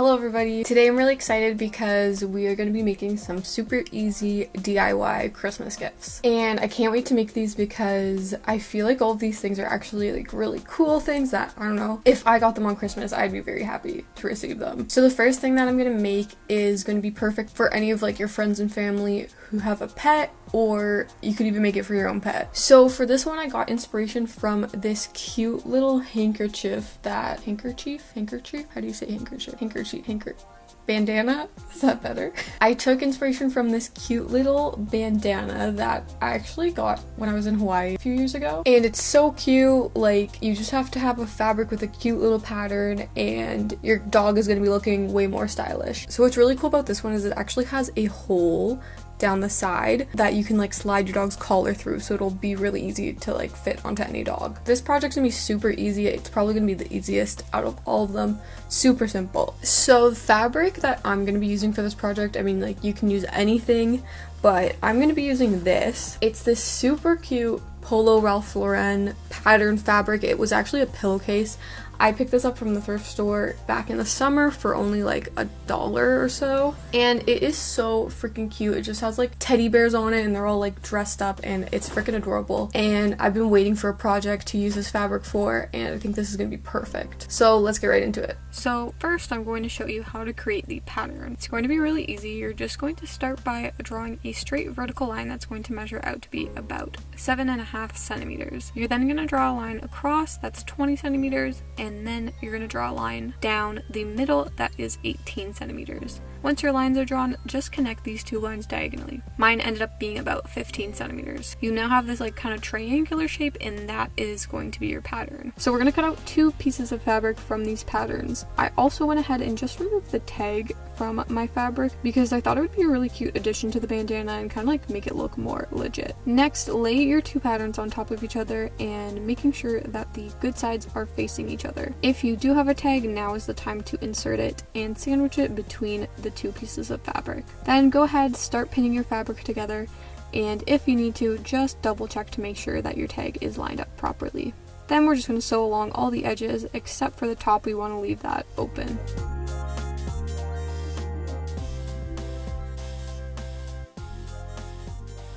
Hello everybody! Today I'm really excited because we are going to be making some super easy DIY Christmas gifts. And I can't wait to make these because I feel like all of these things are actually like really cool things that, I don't know, if I got them on Christmas, I'd be very happy to receive them. So the first thing that I'm going to make is going to be perfect for any of like your friends and family who have a pet, or you could even make it for your own pet. So for this one I got inspiration from this cute little handkerchief handkerchief? How do you say handkerchief? Bandana? Is that better? I took inspiration from this cute little bandana that I actually got when I was in Hawaii a few years ago. And it's so cute, like you just have to have a fabric with a cute little pattern and your dog is gonna be looking way more stylish. So what's really cool about this one is it actually has a hole down the side that you can like slide your dog's collar through, so it'll be really easy to like fit onto any dog. This project's gonna be super easy. It's probably gonna be the easiest out of all of them. Super simple. So the fabric that I'm gonna be using for this project, I mean like you can use anything, but I'm gonna be using this. It's this super cute Polo Ralph Lauren pattern fabric. It was actually a pillowcase. I picked this up from the thrift store back in the summer for only like $1 or so. And it is so freaking cute. It just has like teddy bears on it and they're all like dressed up and it's freaking adorable. And I've been waiting for a project to use this fabric for, and I think this is gonna be perfect. So let's get right into it. So first I'm going to show you how to create the pattern. It's going to be really easy. You're just going to start by drawing a straight vertical line that's going to measure out to be about 7.5 centimeters. You're then gonna draw a line across that's 20 centimeters, and then you're going to draw a line down the middle that is 18 centimeters. Once your lines are drawn, just connect these two lines diagonally. Mine ended up being about 15 centimeters. You now have this like kind of triangular shape, and that is going to be your pattern. So we're going to cut out 2 pieces of fabric from these patterns. I also went ahead and just removed the tag from my fabric because I thought it would be a really cute addition to the bandana and kind of like make it look more legit. Next, lay your 2 patterns on top of each other and making sure that the good sides are facing each other. If you do have a tag, now is the time to insert it and sandwich it between the 2 pieces of fabric. Then go ahead, start pinning your fabric together, and if you need to, just double check to make sure that your tag is lined up properly. Then we're just going to sew along all the edges except for the top. We want to leave that open.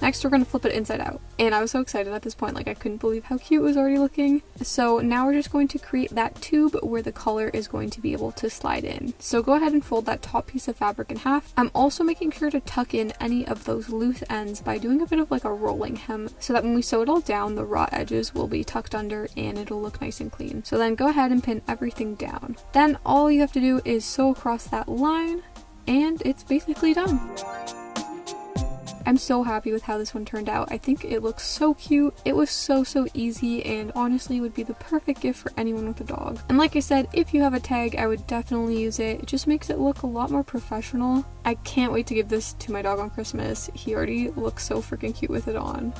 Next, we're going to flip it inside out. And I was so excited at this point, like I couldn't believe how cute it was already looking. So now we're just going to create that tube where the collar is going to be able to slide in. So go ahead and fold that top piece of fabric in half. I'm also making sure to tuck in any of those loose ends by doing a bit of like a rolling hem, so that when we sew it all down, the raw edges will be tucked under and it'll look nice and clean. So then go ahead and pin everything down. Then all you have to do is sew across that line and it's basically done. I'm so happy with how this one turned out. I think it looks so cute. It was so easy, and honestly would be the perfect gift for anyone with a dog. And like I said, if you have a tag, I would definitely use it. It just makes it look a lot more professional. I can't wait to give this to my dog on Christmas. He already looks so freaking cute with it on.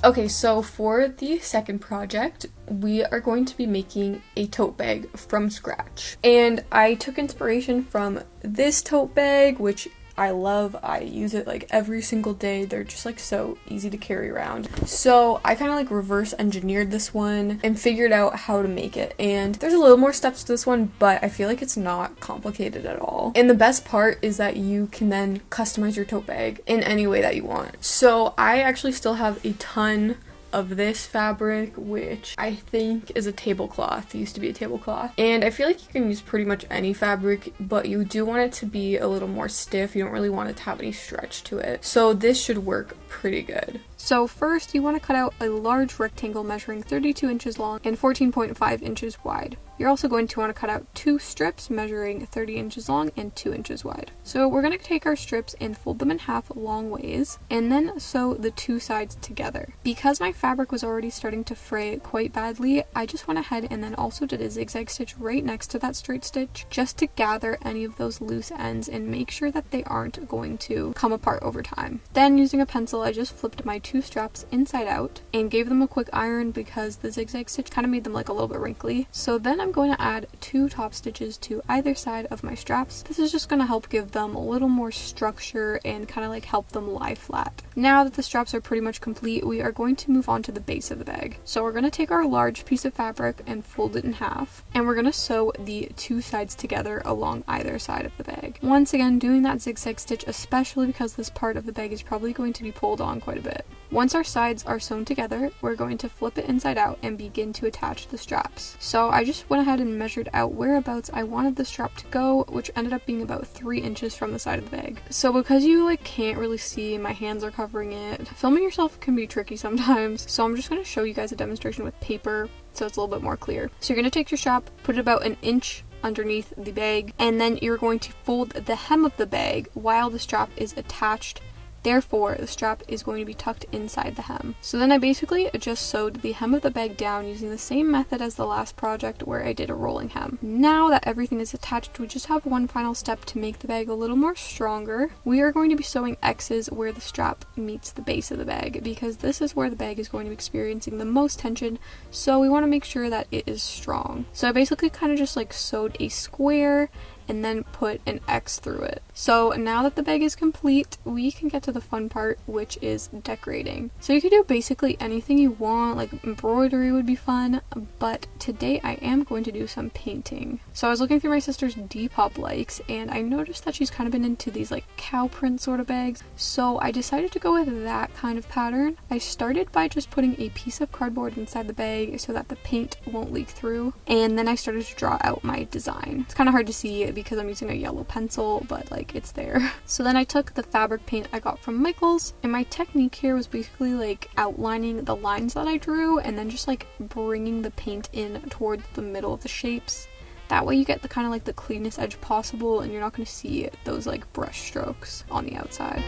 Okay, so for the second project, we are going to be making a tote bag from scratch. And I took inspiration from this tote bag, which I love. I use it like every single day. They're just like so easy to carry around. So I kind of like reverse engineered this one and figured out how to make it. And there's a little more steps to this one, but I feel like it's not complicated at all. And the best part is that you can then customize your tote bag in any way that you want. So I actually still have a ton of this fabric, which I think is a tablecloth. It used to be a tablecloth. And I feel like you can use pretty much any fabric, but you do want it to be a little more stiff. You don't really want it to have any stretch to it. So this should work pretty good. So first, you want to cut out a large rectangle measuring 32 inches long and 14.5 inches wide. You're also going to want to cut out 2 strips measuring 30 inches long and 2 inches wide. So we're going to take our strips and fold them in half long ways and then sew the 2 sides together. Because my fabric was already starting to fray quite badly, I just went ahead and then also did a zigzag stitch right next to that straight stitch just to gather any of those loose ends and make sure that they aren't going to come apart over time. Then using a pencil, I just flipped my 2 straps inside out and gave them a quick iron because the zigzag stitch kind of made them like a little bit wrinkly. So then I'm going to add 2 top stitches to either side of my straps. This is just going to help give them a little more structure and kind of like help them lie flat. Now that the straps are pretty much complete, we are going to move on to the base of the bag. So we're going to take our large piece of fabric and fold it in half, and we're going to sew the 2 sides together along either side of the bag. Once again, doing that zigzag stitch, especially because this part of the bag is probably going to be pulled on quite a bit. Once our sides are sewn together, we're going to flip it inside out and begin to attach the straps. So I just went ahead and measured out whereabouts I wanted the strap to go, which ended up being about 3 inches from the side of the bag. So because you like can't really see, my hands are covering it, filming yourself can be tricky sometimes. So I'm just going to show you guys a demonstration with paper so it's a little bit more clear. So you're going to take your strap, put it about an inch underneath the bag, and then you're going to fold the hem of the bag while the strap is attached. Therefore, the strap is going to be tucked inside the hem. So then I basically just sewed the hem of the bag down using the same method as the last project where I did a rolling hem. Now that everything is attached, we just have one final step to make the bag a little more stronger. We are going to be sewing X's where the strap meets the base of the bag because this is where the bag is going to be experiencing the most tension, so we want to make sure that it is strong. So I basically kind of just like sewed a square and then put an X through it. So now that the bag is complete, we can get to the fun part, which is decorating. So you can do basically anything you want, like embroidery would be fun, but today I am going to do some painting. So I was looking through my sister's Depop likes, and I noticed that she's kind of been into these like cow print sort of bags, so I decided to go with that kind of pattern. I started by just putting a piece of cardboard inside the bag so that the paint won't leak through, and then I started to draw out my design. It's kind of hard to see because I'm using a yellow pencil, but like it's there. So then I took the fabric paint I got from Michaels, and my technique here was basically like outlining the lines that I drew and then just like bringing the paint in towards the middle of the shapes. That way you get the kind of like the cleanest edge possible and you're not going to see those like brush strokes on the outside.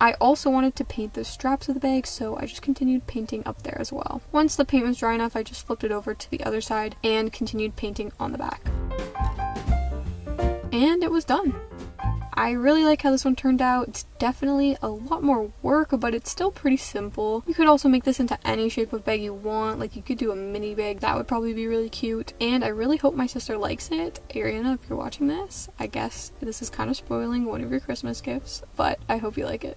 I also wanted to paint the straps of the bag, so I just continued painting up there as well. Once the paint was dry enough, I just flipped it over to the other side and continued painting on the back. And it was done. I really like how this one turned out. It's definitely a lot more work, but it's still pretty simple. You could also make this into any shape of bag you want. Like you could do a mini bag, that would probably be really cute. And I really hope my sister likes it. Ariana, if you're watching this, I guess this is kind of spoiling one of your Christmas gifts, but I hope you like it.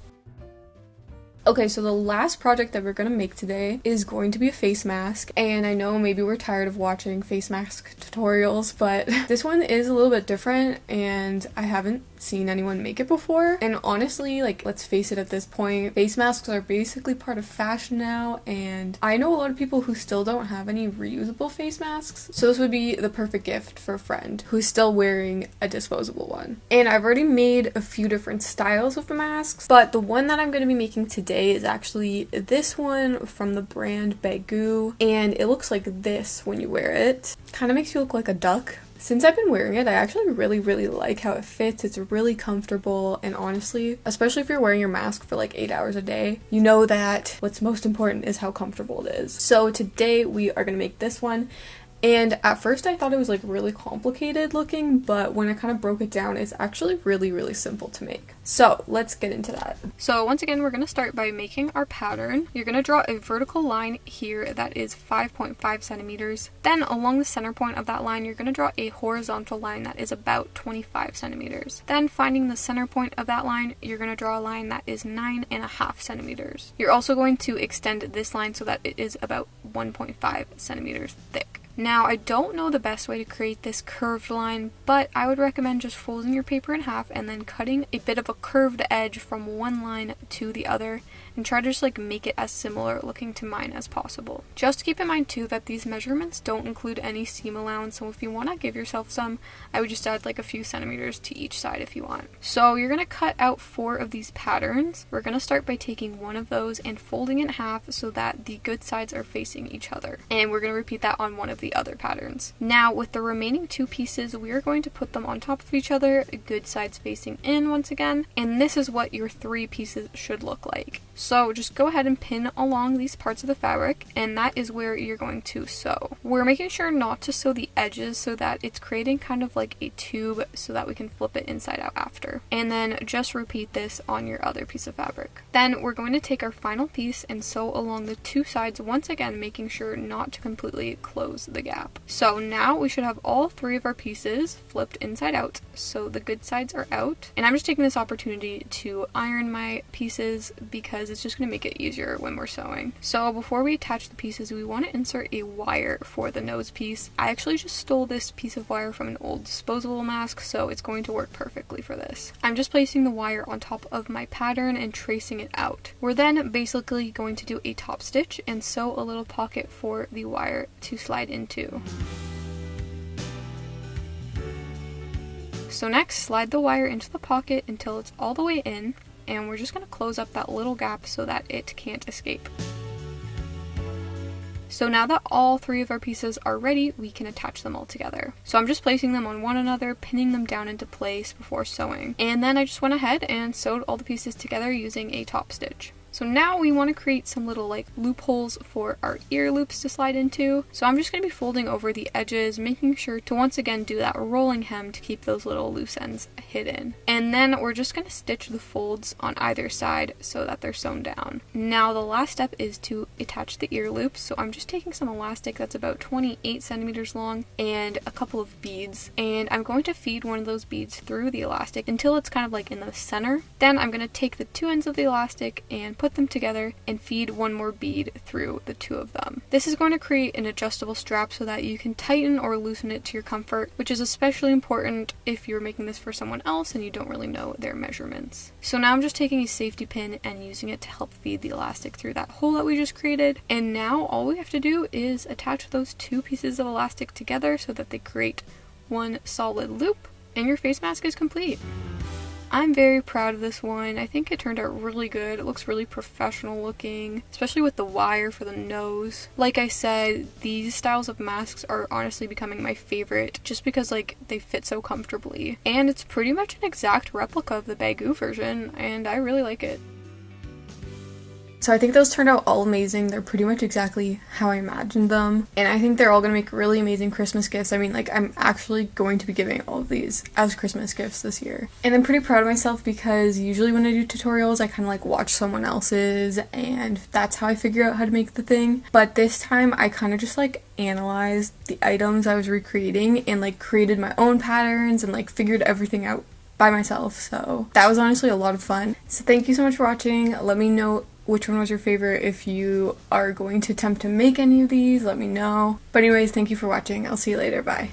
Okay, so the last project that we're going to make today is going to be a face mask, and I know maybe we're tired of watching face mask tutorials, but this one is a little bit different and I haven't seen anyone make it before. And honestly, like, let's face it, at this point, face masks are basically part of fashion now, and I know a lot of people who still don't have any reusable face masks, so this would be the perfect gift for a friend who's still wearing a disposable one. And I've already made a few different styles of the masks, but the one that I'm going to be making today is actually this one from the brand Baggu, and it looks like this when you wear it. Kind of makes you look like a duck. Since I've been wearing it, I actually really like how it fits. It's really comfortable, and honestly, especially if you're wearing your mask for like 8 hours a day, you know that what's most important is how comfortable it is. So today we are going to make this one. And at first I thought it was like really complicated looking, but when I kind of broke it down, it's actually really simple to make. So let's get into that. So once again, we're going to start by making our pattern. You're going to draw a vertical line here that is 5.5 centimeters. Then along the center point of that line, you're going to draw a horizontal line that is about 25 centimeters. Then finding the center point of that line, you're going to draw a line that is 9.5 centimeters. You're also going to extend this line so that it is about 1.5 centimeters thick. Now, I don't know the best way to create this curved line, but I would recommend just folding your paper in half and then cutting a bit of a curved edge from one line to the other, and try to just like make it as similar looking to mine as possible. Just keep in mind too that these measurements don't include any seam allowance, so if you want to give yourself some, I would just add like a few centimeters to each side if you want. So you're going to cut out 4 of these patterns. We're going to start by taking one of those and folding it in half so that the good sides are facing each other, and we're going to repeat that on one of the other patterns. Now with the remaining 2 pieces, we are going to put them on top of each other, good sides facing in once again, and this is what your 3 pieces should look like. So just go ahead and pin along these parts of the fabric, and that is where you're going to sew. We're making sure not to sew the edges so that it's creating kind of like a tube so that we can flip it inside out after. And then just repeat this on your other piece of fabric. Then we're going to take our final piece and sew along the two sides once again, making sure not to completely close the gap. So now we should have all three of our pieces flipped inside out so the good sides are out. And I'm just taking this opportunity to iron my pieces because it's just going to make it easier when we're sewing. So before we attach the pieces, we want to insert a wire for the nose piece. I actually just stole this piece of wire from an old disposable mask, so it's going to work perfectly for this. I'm just placing the wire on top of my pattern and tracing it out. We're then basically going to do a top stitch and sew a little pocket for the wire to slide into. So next, slide the wire into the pocket until it's all the way in, and we're just going to close up that little gap so that it can't escape. So now that all three of our pieces are ready, we can attach them all together. So I'm just placing them on one another, pinning them down into place before sewing. And then I just went ahead and sewed all the pieces together using a top stitch. So now we want to create some little like loopholes for our ear loops to slide into. So I'm just going to be folding over the edges, making sure to once again do that rolling hem to keep those little loose ends hidden. And then we're just going to stitch the folds on either side so that they're sewn down. Now the last step is to attach the ear loops. So I'm just taking some elastic that's about 28 centimeters long and a couple of beads. And I'm going to feed one of those beads through the elastic until it's kind of like in the center. Then I'm going to take the two ends of the elastic and put them together and feed one more bead through the two of them. This is going to create an adjustable strap so that you can tighten or loosen it to your comfort, which is especially important if you're making this for someone else and you don't really know their measurements. So now I'm just taking a safety pin and using it to help feed the elastic through that hole that we just created. And now all we have to do is attach those two pieces of elastic together so that they create one solid loop, and your face mask is complete. I'm very proud of this one. I think it turned out really good. It looks really professional looking, especially with the wire for the nose. Like I said, these styles of masks are honestly becoming my favorite just because like they fit so comfortably. And it's pretty much an exact replica of the baggu version, and I really like it. So I think those turned out all amazing. They're pretty much exactly how I imagined them. And I think they're all going to make really amazing Christmas gifts. I mean, like, I'm actually going to be giving all of these as Christmas gifts this year. And I'm pretty proud of myself because usually when I do tutorials, I kind of like watch someone else's and that's how I figure out how to make the thing. But this time I kind of just like analyzed the items I was recreating and like created my own patterns and like figured everything out by myself. So that was honestly a lot of fun. So thank you so much for watching. Let me know which one was your favorite. If you are going to attempt to make any of these, let me know. But anyways, thank you for watching. I'll see you later. Bye.